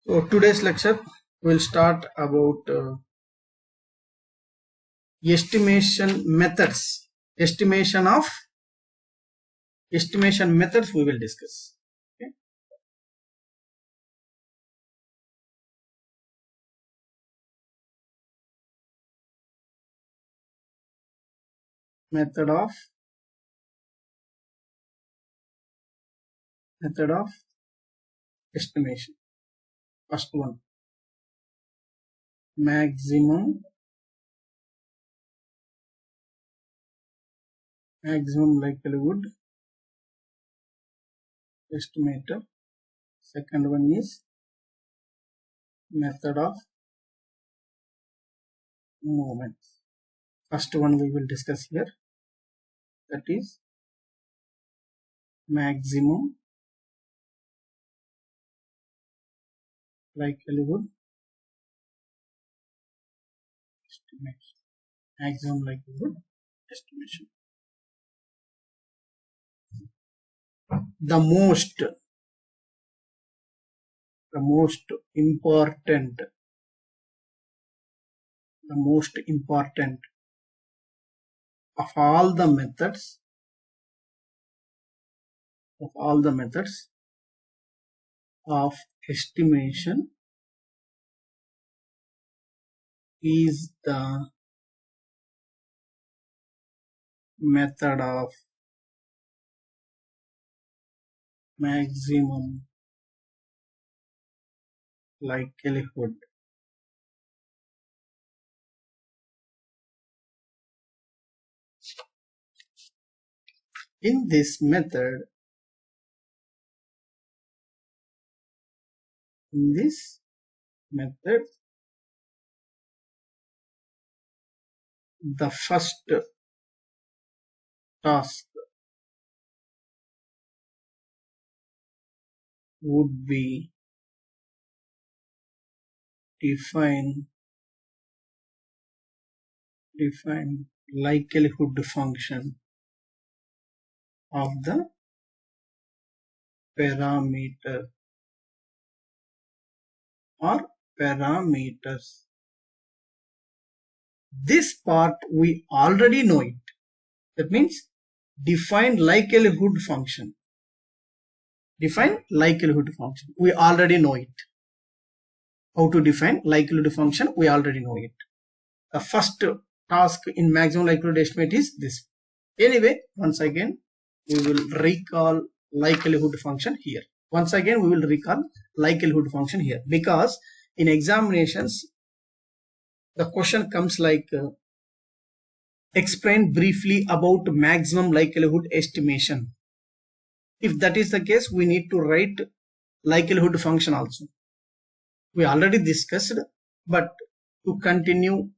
So today's lecture will start about estimation methods. Estimation methods we will discuss. Okay. Method of estimation. First one, maximum likelihood estimator. Second one is method of moments. First one we will discuss here, that is maximum likelihood estimation. Maximum likelihood estimation. The most important of all the methods of estimation is the method of maximum likelihood. In this method, the first task would be define likelihood function of the parameter or parameters. This part we already know it. That means define likelihood function. We already know it. How to define likelihood function? We already know it. The first task in maximum likelihood estimate is this. Anyway, once again we will recall likelihood function here. Because in examinations the question comes like explain briefly about maximum likelihood estimation. If that is the case, we need to write likelihood function also. We already discussed, but to continue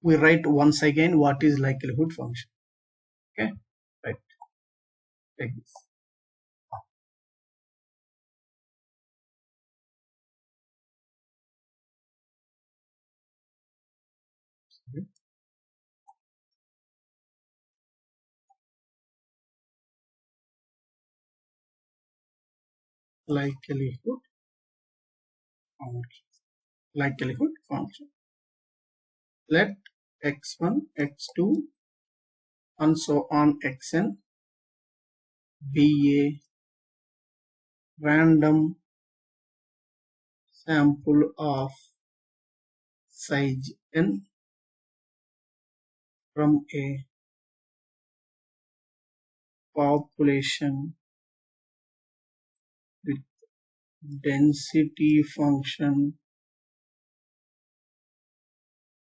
we write once again what is likelihood function. Okay, right, like this. Likelihood function. Let x1, x2 and so on xn be a random sample of size n from a population with density function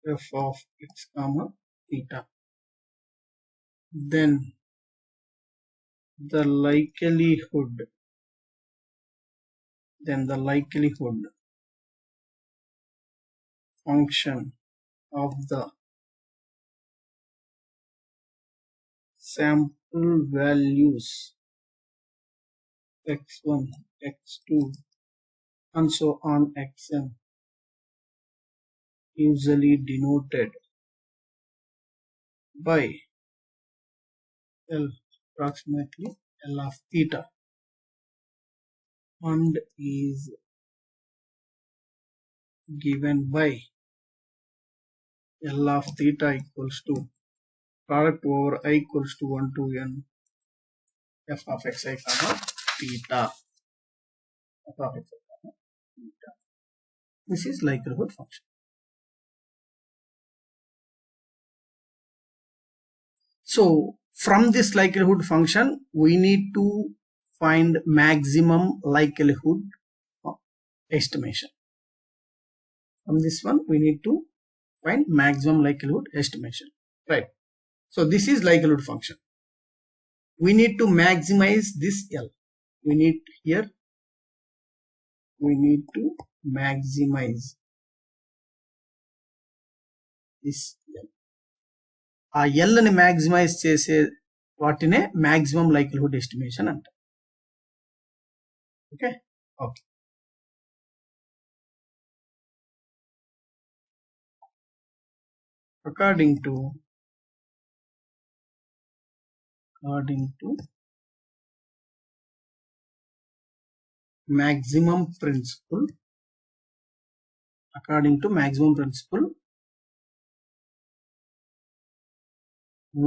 f of x comma theta. Then the likelihood function of the sample values x1, x2 and so on xn, usually denoted by L, approximately L of theta, and is given by L of theta equals to product over I equals to 1 to n f of xi comma theta f of xi comma theta. This is likelihood function. So from this likelihood function, we need to find maximum likelihood estimation. From this one, we need to find maximum likelihood estimation, right? So this is likelihood function. We need to maximize this L. We need to maximize this L. ఆ L ని maximize చేసే వాటినే maximum likelihood estimation అంటారు. Okay. According to maximum principle,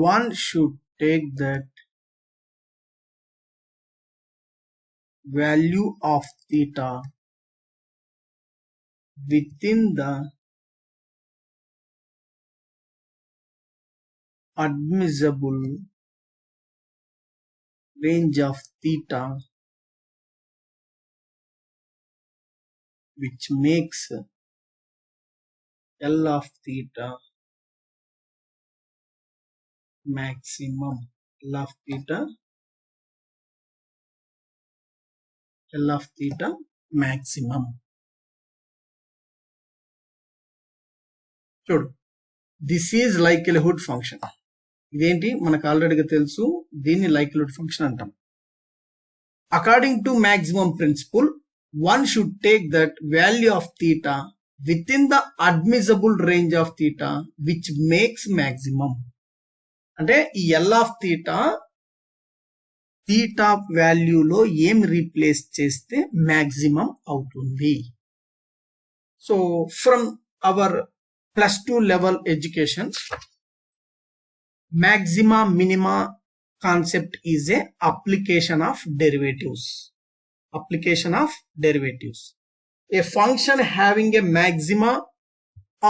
one should take that value of theta within the admissible range of theta, which makes L of theta maximum. L of theta maximum. చూడు, this is likelihood function. ఇదేంటి మనకు ఆల్రెడీగా తెలుసు, దీన్ని likelihood function అంటాం. According to maximum principle, one should take that value of theta within the admissible range of theta, which makes maximum. అంటే ఈ L of theta వాల్యూలో ఏం రీప్లేస్ చేస్తే మాక్సిమం అవుతుంది. So from our +2 level education, maxima minima concept is a application of derivatives. A function having a maxima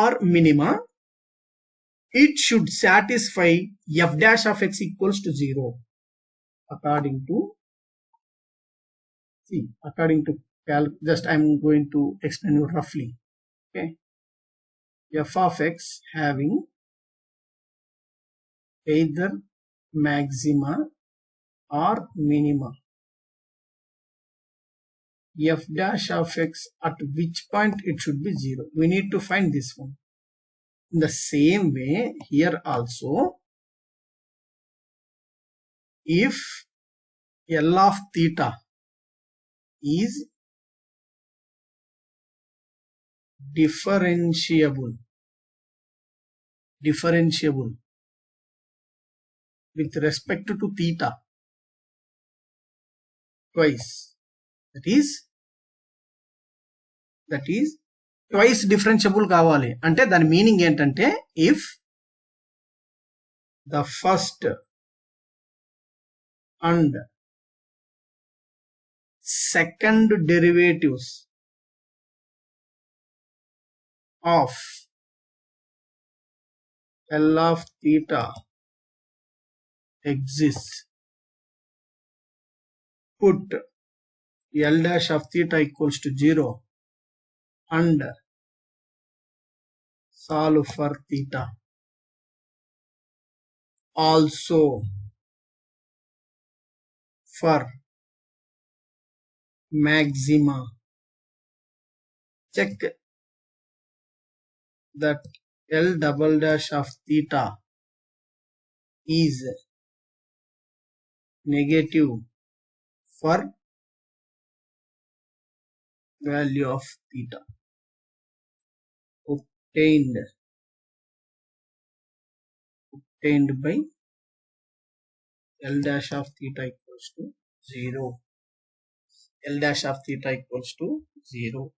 or minima, it should satisfy f dash of x equals to 0 according to just I'm going to explain you roughly. Okay, f of x having either maxima or minima, f dash of x at which point it should be 0. We need to find this one. In the same way, here also, if L of theta is differentiable with respect to theta twice, that is twice differentiable కావాలి అంటే దాని meaning ఏంటంటే, if the first and second derivatives of L of theta exists, put L dash of theta equals to 0 and solve for theta. Also for maxima, check that L double dash of theta is negative for value of theta obtained by L dash of theta equals to 0. L dash of theta equals to 0.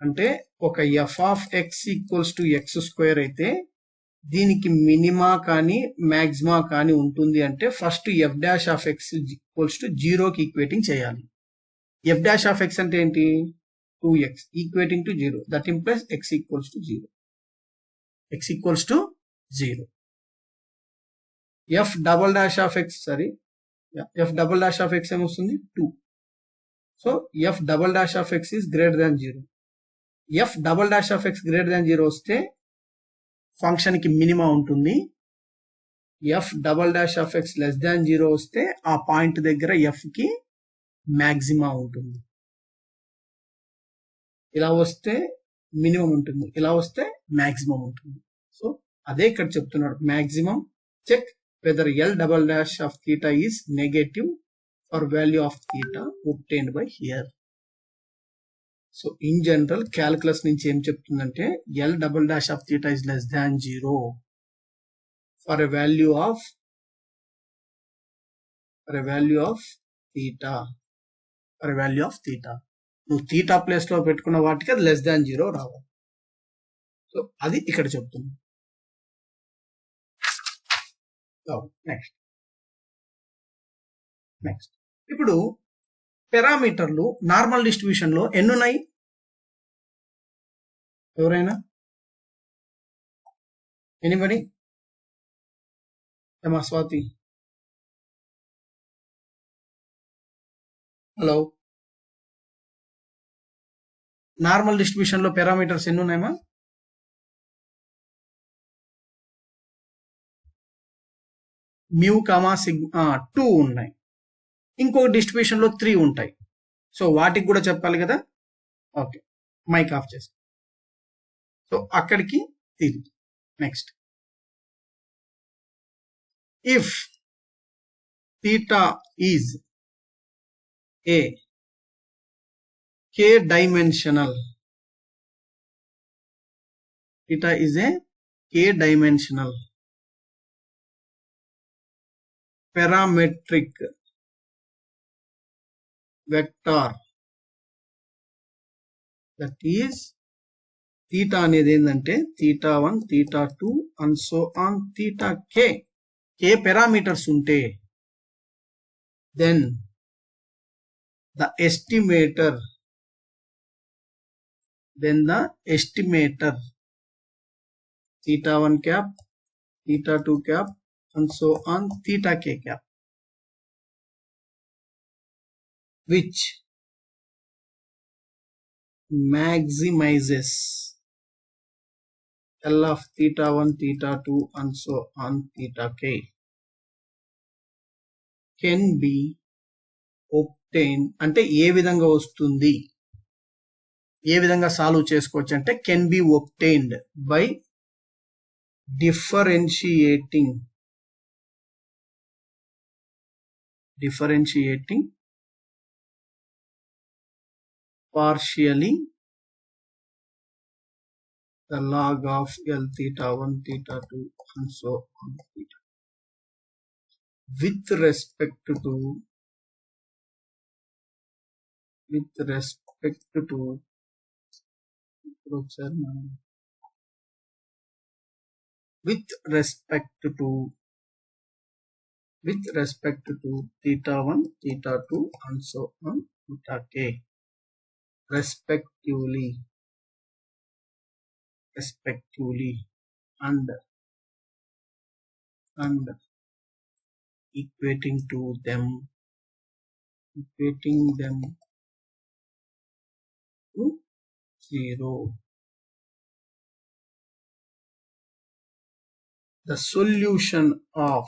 అంటే ఒక F of X equals to X square అయితే దీనికి minima కానీ మ్యాక్సిమా కానీ ఉంటుంది అంటే first F dash of X equals to జీరోకి equating చేయాలి. ఎఫ్ డాష్ ఆఫ్ ఎక్స్ అంటే ఏంటి? 2x equating to 0. That implies x equals to 0. x equals to 0. F double dash of X F double dash of X ఏమొస్తుంది? 2. So F double dash of X is greater than 0. F double dash of X greater than 0 వస్తే function కి minima ఉంటుంది. F double dash of X less than 0 వస్తే ఆ point దగ్గర F కి మ్యాక్సిమా ఉంటుంది. ఇలా వస్తే మినిమం ఉంటుంది, ఇలా వస్తే మ్యాక్సిమం ఉంటుంది. సో అదే ఇక్కడ చెప్తున్నాడు. Maximum check whether L double dash of theta is negative for value of theta obtained by here. So in general calculus నుంచి ఏం చెప్తుందంటే L double dash of theta is less than 0 for a value of theta. నువ్వు theta place లో పెట్టుకున్న వాటికి అది less than 0 రావాలి. So అది ఇక్కడ చెప్తున్నా. నెక్స్ట్ ఇప్పుడు పారామీటర్లు నార్మల్ డిస్ట్రిబ్యూషన్ లో ఎన్ని ఉన్నాయి? ఎవరైనా? ఎనీబడి? ఏమా స్వాతి? హలో, నార్మల్ డిస్ట్రిబ్యూషన్ లో పారామీటర్స్ ఎన్ని ఉన్నాయమ్మా? మ్యూ కామా సిగ్మా 2 ఉన్నాయి. ఇంకొక డిస్ట్రిబ్యూషన్ లో 3 ఉంటాయి. సో వాటికి కూడా చెప్పాలి కదా. ఓకే, మైక్ ఆఫ్ చేసి సో అక్కడికి తిరిగి next. If theta is a k-dimensional, theta is a k-dimensional parametric vector, that is theta అనేది ఏంటంటే theta 1, theta 2 and so on theta k parameters ఉంటే then the estimator theta 1 cap, theta 2 cap and so on theta k cap, which maximizes L of theta 1, theta 2 and so on theta k can be obtained. అంటే ఏ విధంగా వస్తుంది, ఏ విధంగా solve చేసుకోవచ్చు అంటే can be obtained by differentiating partially the log of L theta 1, theta 2 and so on theta with respect to theta 1, theta 2 and so on theta k respectively and equating them to 0. The solution of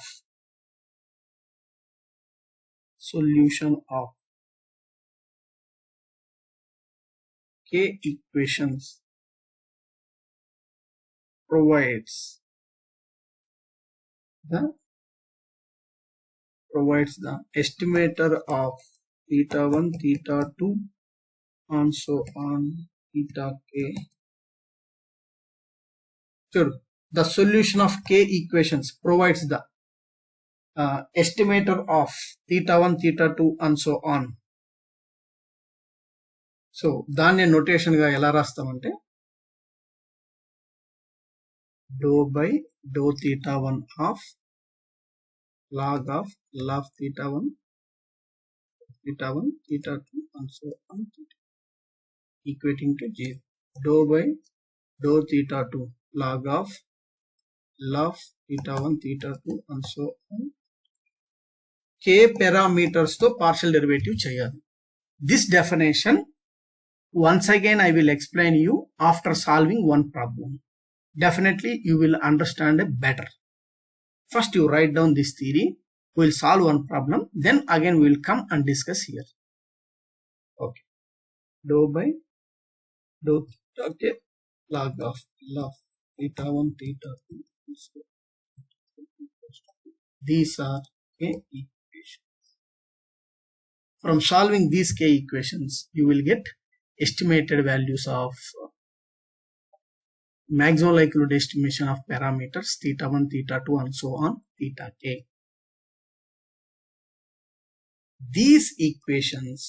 k equations provides the estimator of theta 1, theta 2 and so on theta k. Sure. The solution of k equations provides the estimator of theta 1, theta 2 and so on so దాన్ని notation గా ఎలా రాస్తామంటే డో by డో theta 1 of log of theta 1 theta 1 theta 2 and so on equating to 0. Dou by dou theta 2 log of theta 1 theta 2 and so on. K parameters to partial derivative cheyali. This definition once again I will explain you after solving one problem. Definitely you will understand it better. First you write down this theory. We will solve one problem, then again we will come and discuss here. Okay. Dou by dou theta, okay, log of theta 1 theta 2. These are K equations. From solving these K equations, you will get estimated values of maximum likelihood estimation of parameters theta 1, theta 2 and so on theta K. These equations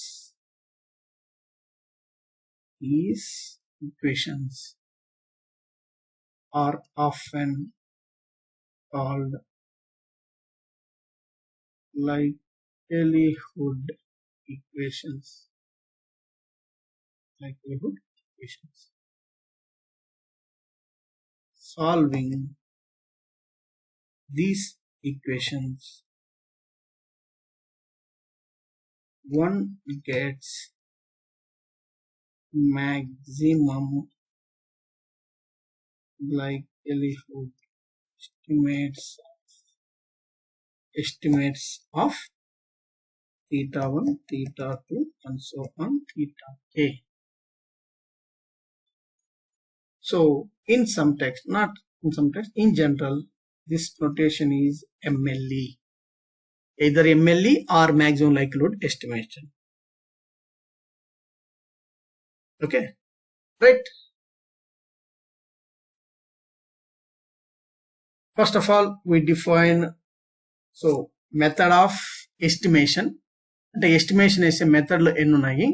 are often called likelihood equations. Solving these equations, one gets maximum likelihood estimates of theta 1, theta 2 and so on theta K. So in some text, not in some text, in general this notation is MLE, either MLE or maximum likelihood estimation. Okay, right? First of all, we define method of estimation. The estimation is a method ennunayi.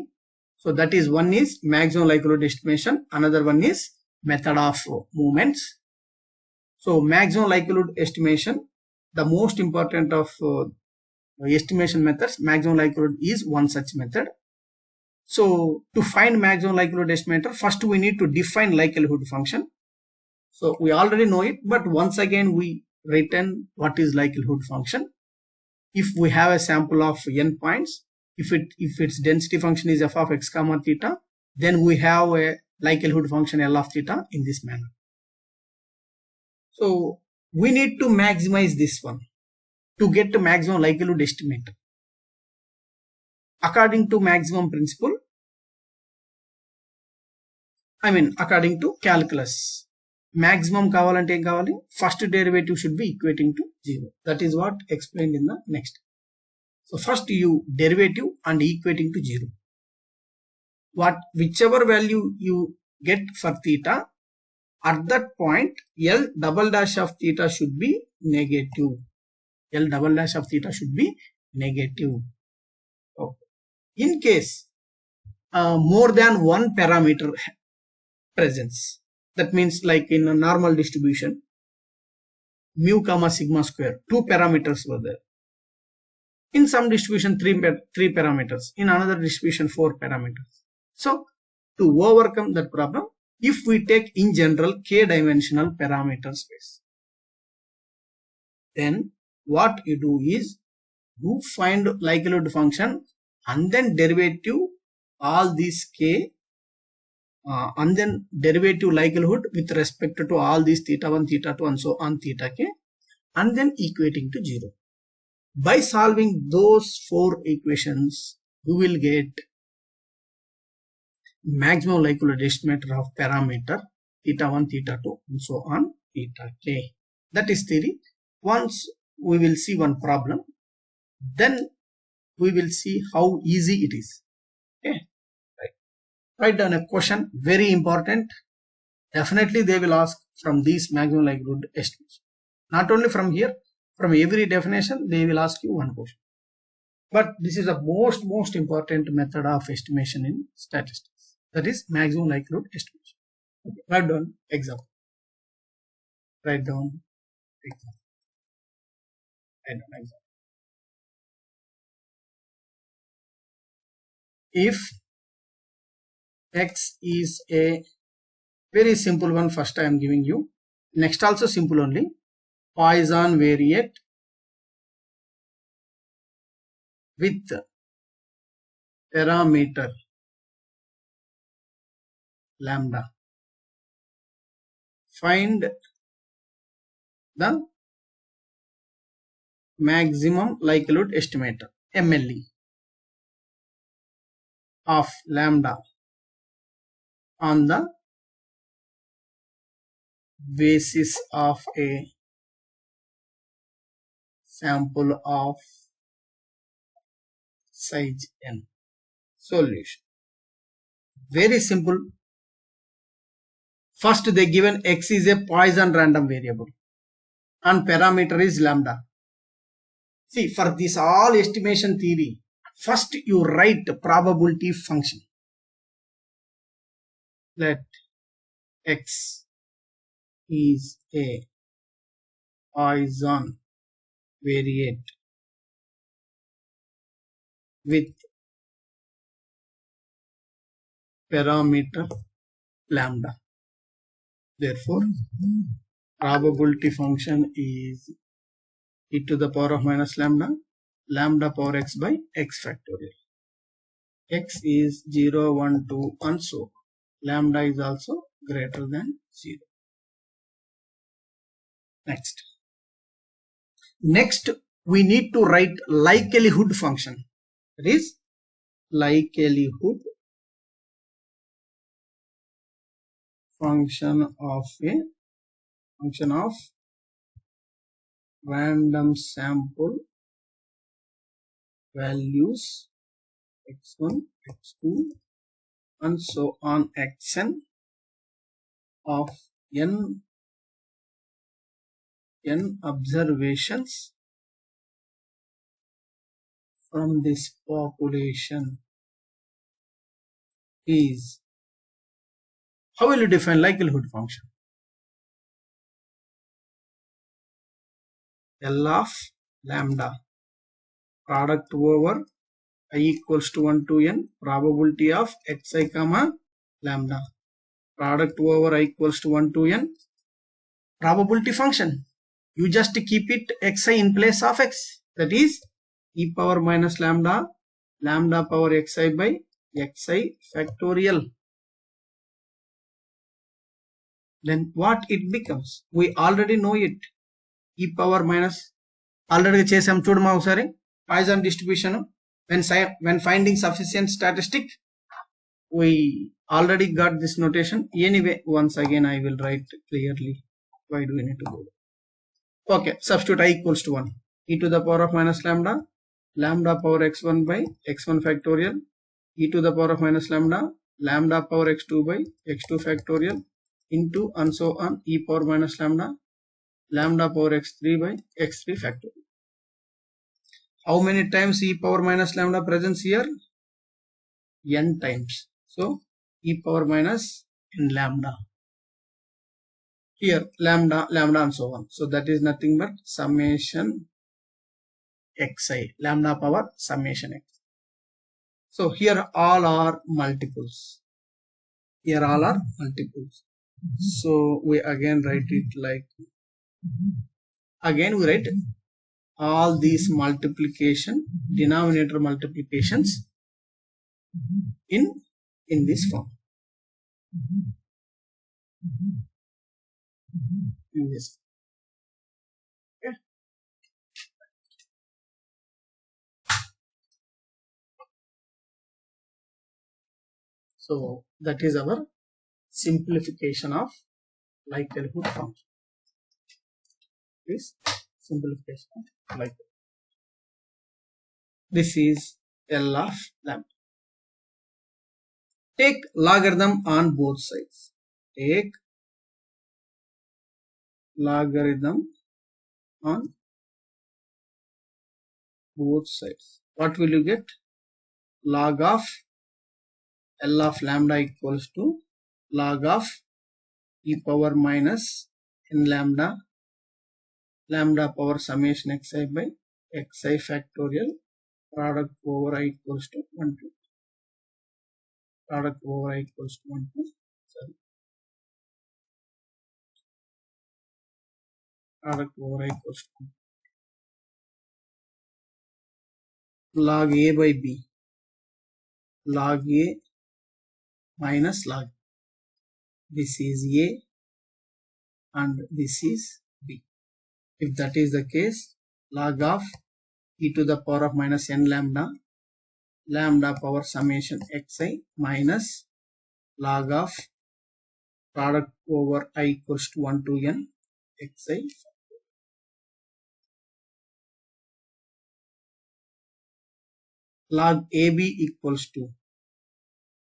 So that is, one is maximum likelihood estimation, another one is method of movements. So maximum likelihood estimation, the most important of estimation methods, maximum likelihood is one such method. So to find maximum likelihood estimator, first we need to define likelihood function. So we already know it, but once again we written what is likelihood function. If we have a sample of n points, if its density function is f of x comma theta, then we have a likelihood function L of theta in this manner. So we need to maximize this one to get the maximum likelihood estimate. According to maximum principle, according to calculus, maximum kavalante em kavali, first derivative should be equating to 0. That is what explained in the next. So first you derivative and equating to 0. Whichever value you get for theta, at that point L double dash of theta should be negative. L double dash of theta should be negative. Okay. In case more than one parameter presence, that means like in a normal distribution, mu comma sigma square, 2 parameters were there. In some distribution 3 parameters, in another distribution 4 parameters. So to overcome that problem, if we take in general k dimensional parameter space, then what you do is you find likelihood function and then derivative all these k and then derivative likelihood with respect to all these theta 1, theta 2 and so on theta k, and then equating to 0. By solving those 4 equations, you will get maximum likelihood estimate of parameter theta 1, theta 2 and so on theta k. That is theory. Once we will see one problem, then we will see how easy it is. Okay, right. Write down a question, very important. Definitely they will ask from these maximum likelihood estimation. Not only from here, from every definition they will ask you one question. But this is the most important method of estimation in statistics. That is maximum likelihood estimation. Okay, write down example. Write down example. Write down example. If X is a very simple one, first I am giving you. Next also simple only. Poisson variate with parameter lambda. Find the maximum likelihood estimator MLE of lambda on the basis of a sample of size n. Solution. Very simple. First they given X is a Poisson random variable and parameter is lambda. See, for this all estimation theory, first you write probability function. Let X is a Poisson variate with parameter lambda. Therefore, probability function is e to the power of minus lambda, lambda power x by x factorial. X is 0, 1, 2 and so lambda is also greater than 0. Next we need to write likelihood function. That is likelihood function of random sample values x1, x2 and so on xn of n observations from this population is. How will you define likelihood function? L of lambda product over I equals to 1 to n probability of xi comma lambda product over I equals to 1 to n probability function. You just keep it xi in place of x, that is e power minus lambda power xi by xi factorial. Then what it becomes? We already know it. E power minus already chesam chudma okasari Poisson distribution when finding sufficient statistic. We already got this notation. Anyway, once again I will write clearly. Why do we need to do that? Okay, substitute I equals to 1. E to the power of minus lambda power x1 by x1 factorial, e to the power of minus lambda power x2 by x2 factorial into and so on e power minus lambda power x3 by x3 factorial. How many times e power minus lambda presents here? N times. So e power minus n lambda. Here lambda and so on. So that is nothing but summation xi, lambda power summation x. So here all are multiples. Here all are multiples. So we again write it like, again we write all these multiplication, denominator multiplications in this form. Yes. Okay. So that is our simplification of likelihood function. This simplification of likelihood. This is L of lambda. Take logarithm on both sides. Take logarithm on both sides. what will you get? Log of L of lambda equals to log of e power minus n lambda, lambda power summation xi by xi factorial, product over I equals to 1 to product over I equals to 1 to product over I equals to log a by b, log a minus log, this is a and this is b. If that is the case, log of e to the power of minus n lambda, lambda power summation xi minus log of product over I equals to 1 to n xi. Log AB equals to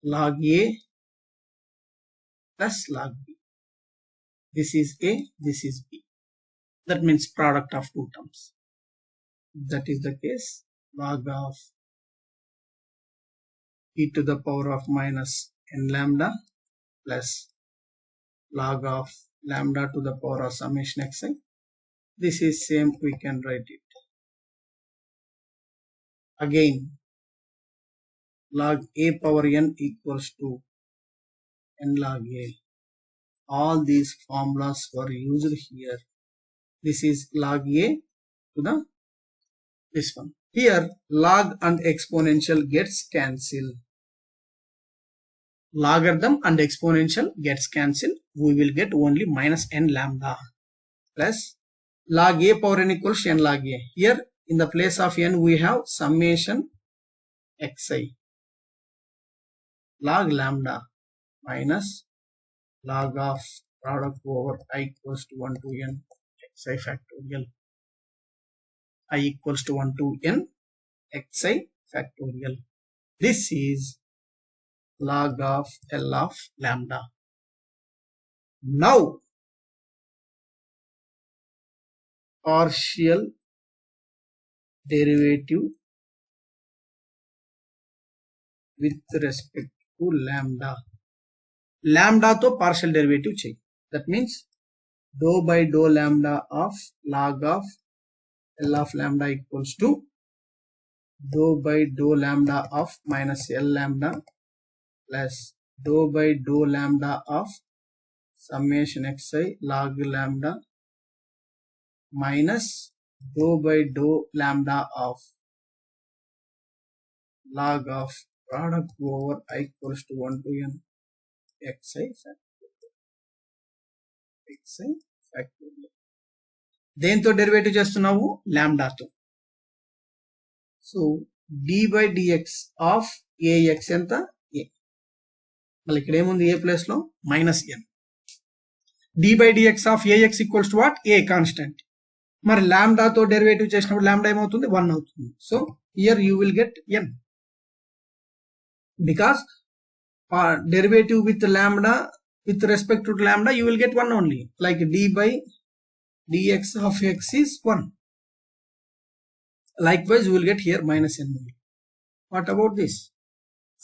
log A plus log B. This is A, this is B. That means product of two terms. That is the case, log of e to the power of minus n lambda plus log of lambda to the power of summation xi. This is same, we can write it. Again, log a power n equals to n log a. All these formulas were used here. This is log a to the this one. Here log and exponential gets cancelled. Logarithm and exponential gets cancelled. We will get only minus n lambda plus log a power n equals n log a. Here in the place of n we have summation xi log lambda minus log of product over I equals to 1 to n xi factorial, I equals to 1 to n xi factorial. This is log of L of lambda. Now partial derivative with respect to lambda. Lambda to partial derivative check. That means dou by dou lambda of log of L of lambda equals to dou by dou lambda of minus L lambda plus dou by dou lambda of summation xi log lambda minus dou by dou lambda of log of product over I equals to 1 to n xi factorial. దేంతో derivative చేస్తున్నావు? లాంబ్డాతో. So d by dx of ax ఎంత? a. మళ్ళీ ఇక్కడ ఏముంది? a place లో minus n. d by dx of ax equals to what? a constant. మరి లాంబ్డాతో derivative చేసినప్పుడు లాంబ్డా ఏమవుతుంది? 1 అవుతుంది. So here you will get n because derivative with lambda with respect to lambda you will get 1 only, like d by dx of x is 1. Likewise you will get here minus n only. What about this?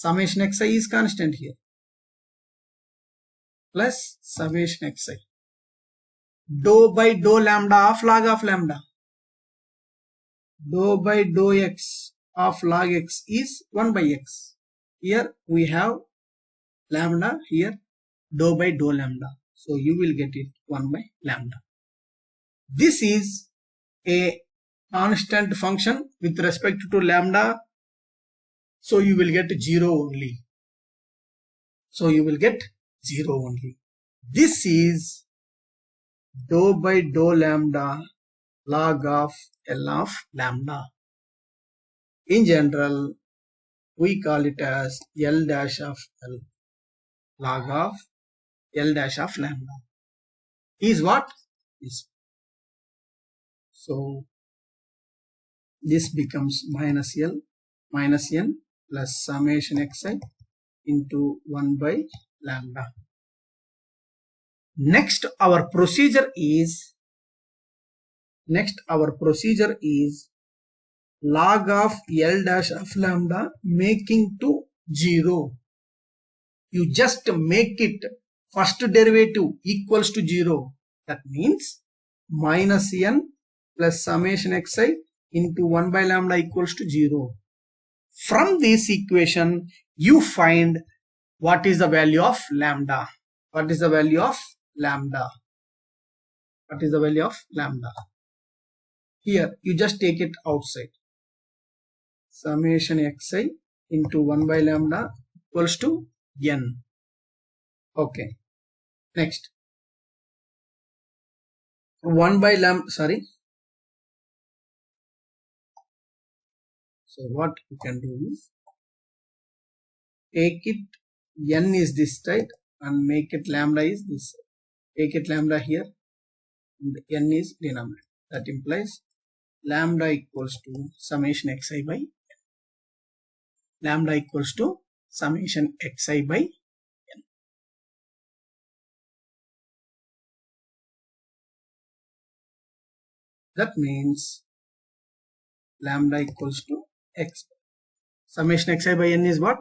Summation xi is constant here plus summation xi dou by dou lambda of lambda, dou by dou x of log x is 1 by x. Here we have lambda, here dou by dou lambda, so you will get it 1 by lambda. This is a constant function with respect to lambda, so you will get 0 only. So you will get 0 only. This is dou by dou lambda log of L of lambda. In general we call it as L dash of L, log of L dash of lambda is what? This. So this becomes minus L minus n plus summation xi into 1 by lambda. Next our procedure is log of L dash of lambda making to 0. You just make it first derivative equals to 0. That means minus n plus summation xi into 1 by lambda equals to 0. From this equation, you find what is the value of lambda. What is the value of lambda? What is the value of lambda? Here, you just take it outside. Summation xi into 1 by lambda equals to n. Okay. Next. 1 by lambda, sorry. So what you can do is take it, n is this side and make it lambda is this side. Take it lambda here and n is denominator. That implies lambda equals to summation xi by n. Lambda equals to summation xi by n. That means lambda equals to x. Summation xi by n is what?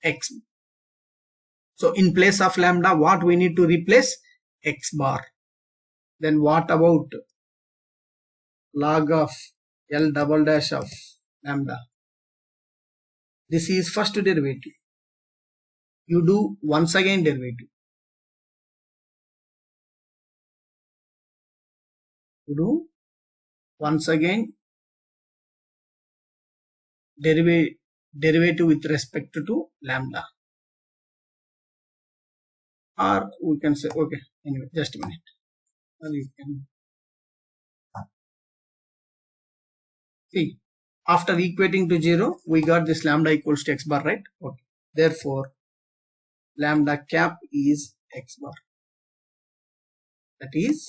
X. So in place of lambda, what we need to replace? X bar. Then what about log of L double dash of lambda? This is first derivative. You do once again derivative. You do once again derivative with respect to lambda. Or we can say, okay, anyway, just a minute. You can see, after equating to 0, we got this lambda equals to x bar, right? Okay. Therefore, lambda cap is x bar. That is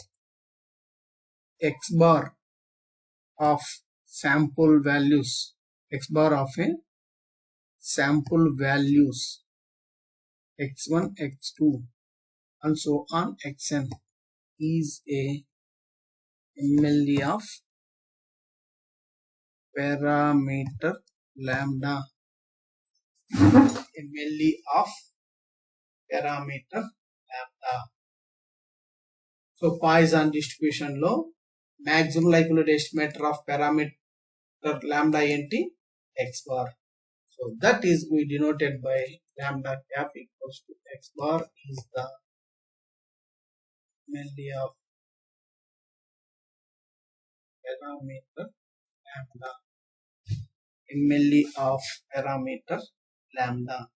x bar of sample values, x bar of a sample values x1, x2 and so on xn is a MLE of parameter lambda. MLE of parameter lambda. So Poisson distribution lo maximum likelihood estimator of parameter lambda enti x bar. So that is we denoted by lambda cap equals to x bar is the MLE of parameter lambda. MLE of parameter lambda.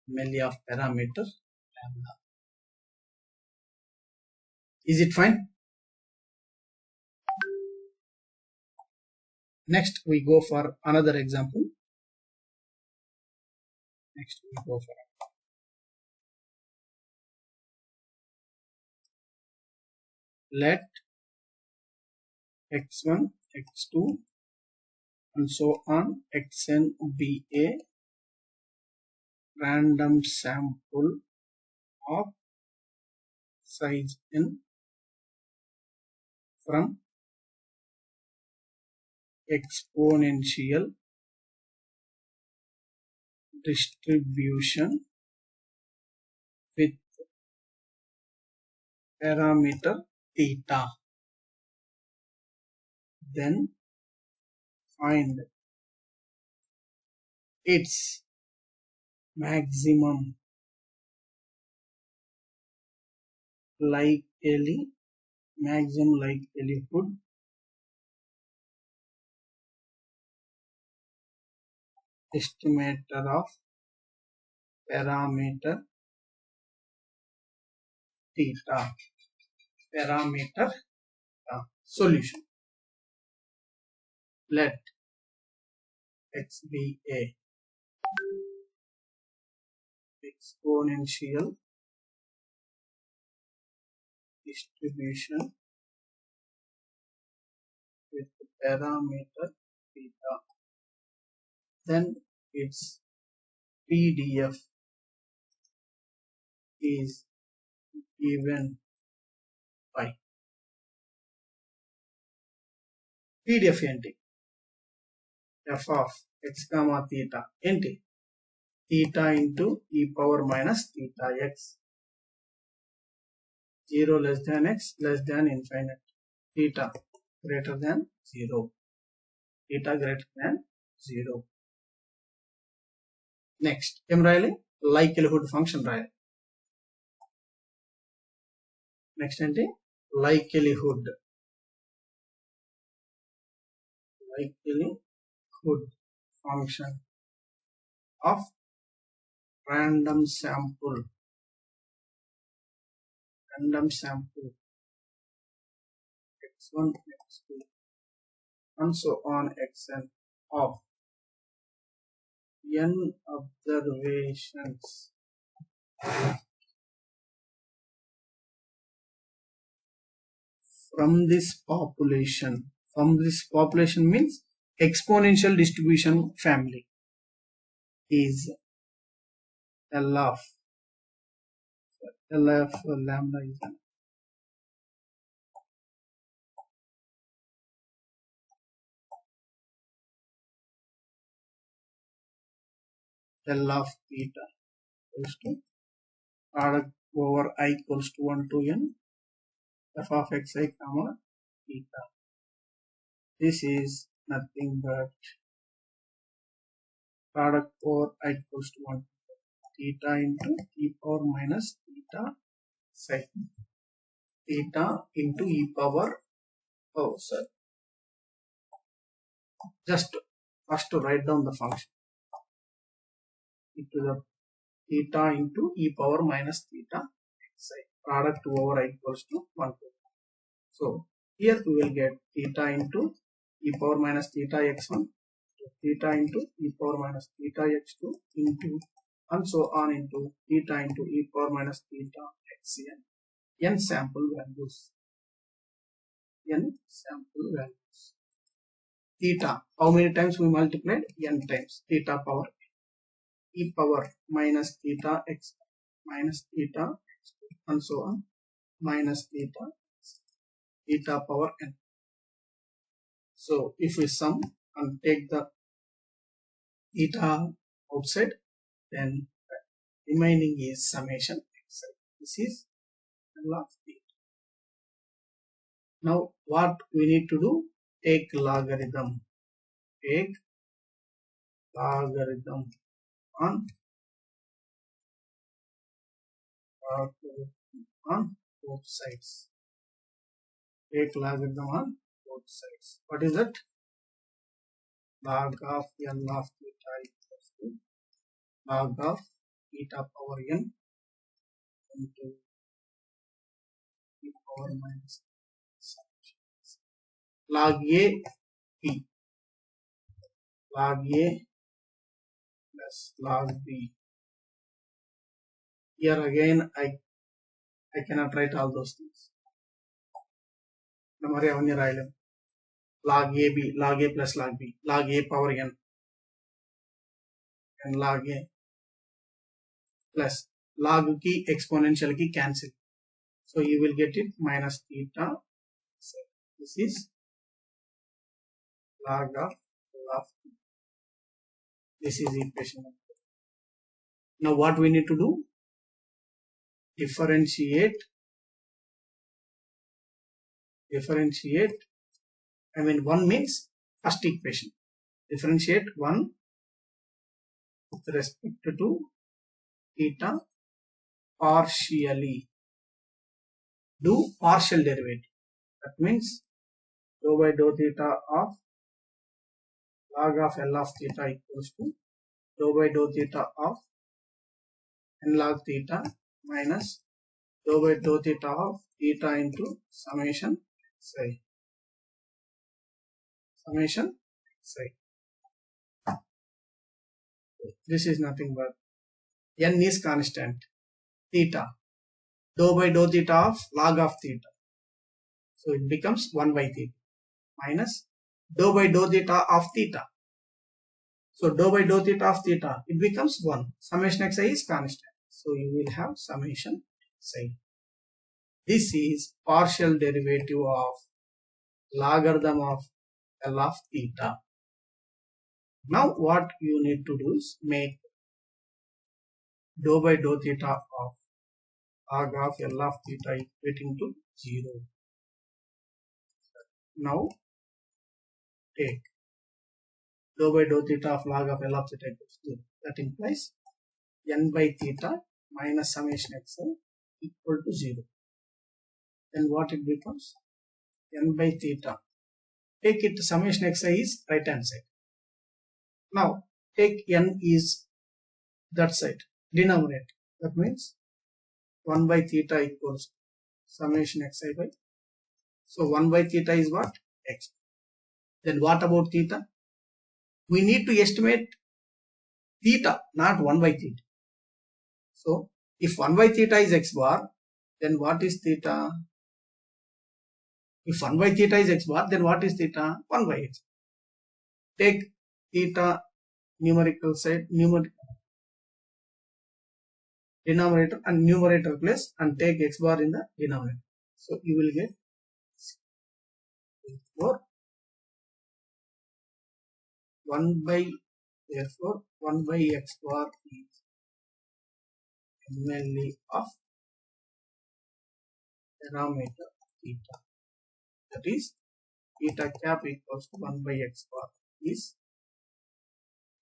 MLE of parameter lambda. Is it fine? Next we go for another example. Let x1, x2 and so on xn be a random sample of size n from exponential distribution with parameter theta. Then find its maximum likelihood estimator of parameter theta. Parameter solution. Let x be a exponential distribution with parameter theta. Then its PDF is given by PDF ఏంటి? f of x comma theta ఏంటి? theta into e power minus theta x. 0 less than x less than infinite. Theta greater than 0. Theta greater than 0. Next, ఏం రాయాలి? likelihood function రాయాలి. Next ఏంటి? likelihood function of random sample x1 x2 and so on xn of n observations from this population. From this population means exponential distribution family is L of lambda is L of theta equals to product over I equals to 1 to n f of xi comma theta. This is nothing but product over I equals to 1 theta into e power minus theta psi. Theta into e power, just first to write down the function into the theta into e power minus theta xi. Product over I equals to 1 to 1. So here we will get theta into e power minus theta x1, theta into e power minus theta x2 into and so on into theta into e power minus theta xn. N sample values. Theta, how many times we multiplied? N times. Theta power e power minus theta x minus theta x2 and so on minus theta power n. So if we sum and take the theta outside, then remaining is summation xi. This is L of theta. Now what we need to do? Take logarithm on both sides. Take logarithm on both sides. What is that? Log of L of theta equals to log of theta power n into e power minus log a p. Log a plus log b. Here again I cannot write all those things. Namari avani rayalem. Log a b, log a plus log b, log a power n and log a plus log ki exponential ki cancel. So you will get it minus theta. So this is log of theta. This is equation. Now what we need to do? Differentiate. I mean 1 means first equation. Differentiate 1 with respect to theta partially. Do partial derivative. That means dou by dou theta of log of L of theta equals to dou by dou theta of n log theta minus dou by dou theta of theta into summation xi. This is nothing but n is constant. Theta, dou by dou theta of log of theta. So it becomes 1 by theta minus dou by dou theta of theta. So dou by dou theta of theta, it becomes 1. Summation xi is constant. So you will have summation xi. This is partial derivative of logarithm of L of theta. Now what you need to do is make dou by dou theta of log of L of theta equating to 0. Now take dou by dou theta of log of L of theta equals 0. That implies n by theta minus summation xi equal to 0. Then what it becomes? N by theta. Take it summation xi is right hand side. Now take n is that side, denominator. That means 1 by theta equals summation xi by. So 1 by theta is what? X. Then what about theta? We need to estimate theta, not 1 by theta. So if 1 by theta is x bar, then what is theta? If 1 by theta is x bar, then what is theta? 1 by x. Take theta numerical side, denominator and numerator place, and take x bar in the denominator. So you will get 1 by, therefore 1 by x bar is MLE of parameter theta. That is theta cap equals to 1 by x bar is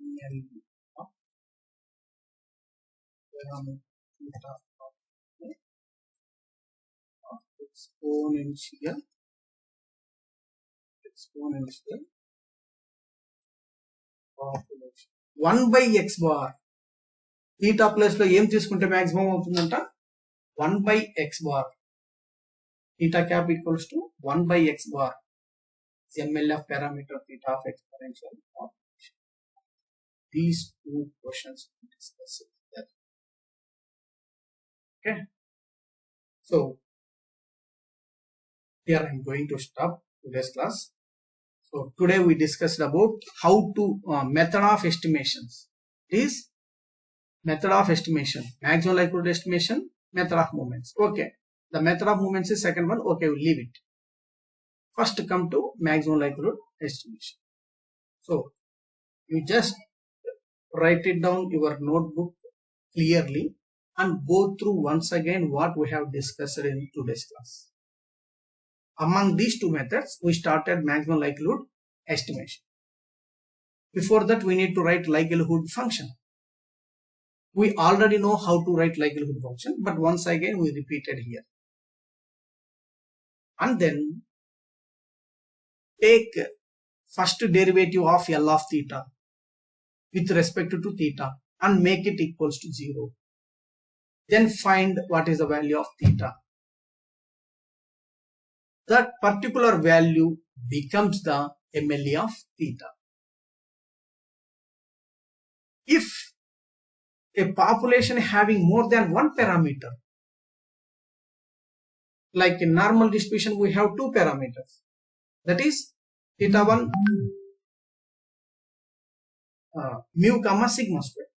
MLE of parameter theta of exponential population. 1 by x bar. Theta plus లో ఏం తీసుకుంటే maximum అవుతుందంట? 1 by x bar. Theta cap equals to 1 by x bar. ML of parameter theta of exponential population. These two questions we discussed. Okay. So here I am going to stop today's class. So today we discussed about how to method of estimations. This method of estimation, maximum likelihood estimation, method of movements. Okay, the method of movements is second one. Okay, we'll leave it. First come to maximum likelihood estimation. So you just write it down your notebook clearly and go through once again what we have discussed in today's class. Among these two methods, we started maximum likelihood estimation. Before that, we need to write likelihood function. We already know how to write likelihood function, but once again we repeated here. And then take first derivative of L of theta with respect to theta and make it equals to 0. Then find what is the value of theta. That particular value becomes the MLE of theta. If a population having more than one parameter, like in normal distribution we have two parameters, that is theta 1 mu comma sigma square.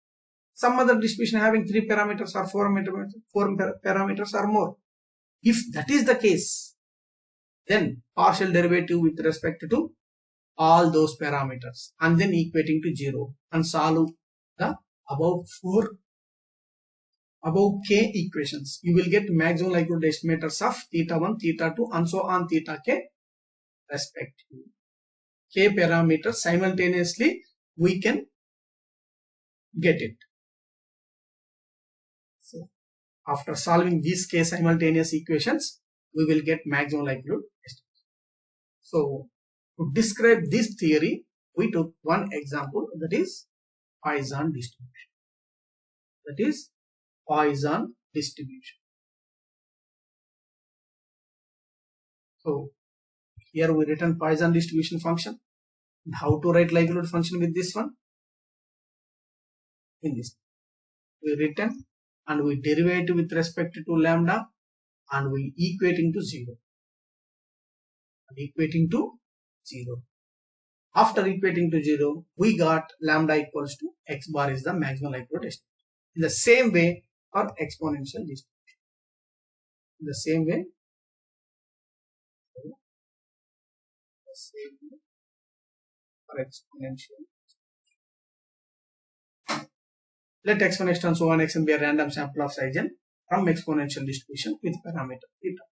Some other distribution having 3 parameters or 4 parameters or more. If that is the case, then partial derivative with respect to all those parameters and then equating to 0 and solve the above k equations. You will get maximum likelihood estimators of theta 1, theta 2 and so on theta k respectively. K parameters simultaneously we can get it. So after solving these k simultaneous equations, we will get maximum likelihood estimation. So to describe this theory, we took one example, that is Poisson distribution. That is Poisson distribution. So here we written Poisson distribution function. And how to write likelihood function with this one? In this we written and we derivative with respect to lambda and we equating to 0. After equating to 0, we got lambda equals to x bar is the maximum likelihood estimate. In the same way, or exponential distribution. In the same way, for exponential. Let x1, x2, so on, xn be a random sample of size n from exponential distribution with parameter theta.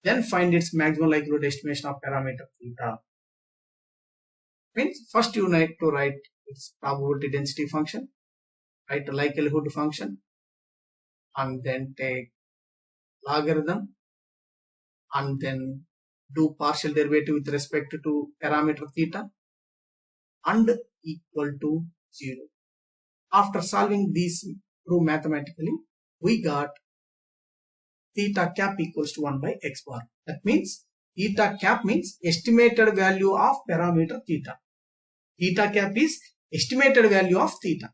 Then find its maximum likelihood estimation of parameter theta. Means first you need to write its probability density function, write a likelihood function, and then take logarithm, and then do partial derivative with respect to parameter theta and equal to 0. After solving these proof mathematically, we got theta cap equals to 1 by x bar. That means theta cap means estimated value of parameter theta. Theta cap is estimated value of theta.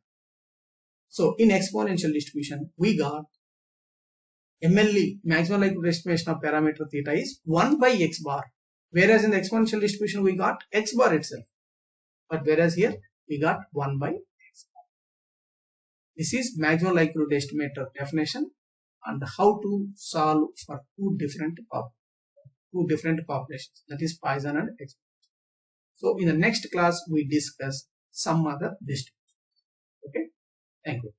So in exponential distribution, we got MLE, maximum likelihood estimation of parameter theta, is 1 by x bar. Whereas in the exponential distribution, we got x bar itself. But whereas here, we got 1 by x bar. This is maximum likelihood estimator definition and how to solve for two different populations, that is Poisson and exponential. So in the next class, we discuss some other distributions. Okay, thank you.